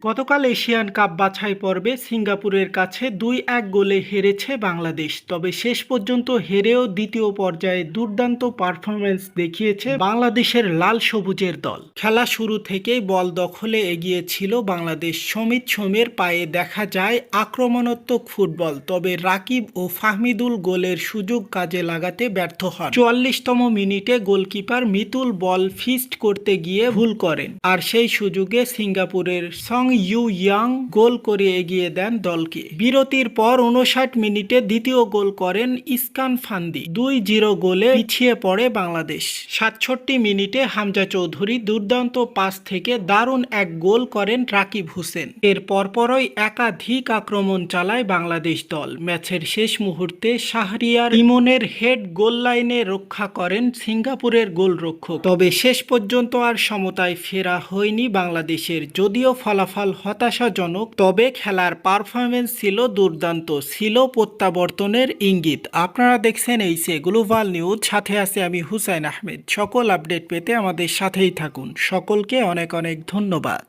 গতকাল Asian cup বাছাই পর্বে সিঙ্গাপুরের কাছে ২-১ গোলে হেরেছে বাংলাদেশ। তবে শেষ পর্যন্ত হেরেও দ্বিতীয় পর্যায়ে দুর্দান্ত পারফরম্যান্স দেখিয়েছে বাংলাদেশের লাল সবুজের দল। খেলা শুরু থেকেই বল দখলে এগিয়ে ছিল বাংলাদেশ। সমিত সোমের পায়ে দেখা যায় আক্রমণাত্মক ফুটবল, তবে রাকিব ও ফাহমিদুল গোলের সুযোগ কাজে লাগাতে ব্যর্থ হন। ৪৪তম মিনিটে গোলকিপার মিতুল বল ফিস্ট করতে গিয়ে ভুল করেন, আর সেই সুযোগে সিঙ্গাপুরের সং ইউ ইয়াং গোল করে এগিয়ে দেন দলকে। বিরতির পর ৫৯ মিনিটে দ্বিতীয় গোল করেন ইসকান ফান্দি। ২-০ গোলে পিছিয়ে পড়ে বাংলাদেশ। ৬৭ মিনিটে হামজা চৌধুরী দুর্দান্ত পাস থেকে দারুণ এক গোল করেন রাকিব হোসেন। এর পরপরই একাধিক আক্রমণ চালায় বাংলাদেশ দল। ম্যাচের শেষ মুহূর্তে শাহরিয়ার ইমনের হেড গোল লাইনে রক্ষা করেন সিঙ্গাপুরের গোলরক্ষক। তবে শেষ পর্যন্ত আর সমতায় ফেরা হয়নি বাংলাদেশের। যদিও ফলাফল হতাশাজনক, তবে খেলার পারফরম্যান্স ছিল দুর্দান্ত, ছিল প্রত্যাবর্তনের ইঙ্গিত। আপনারা দেখছেন এইচএ গ্লোবাল নিউজ, সাথে আছে আমি হুসাইন আহমেদ। সকল আপডেট পেতে আমাদের সাথেই থাকুন। সকলকে অনেক অনেক ধন্যবাদ।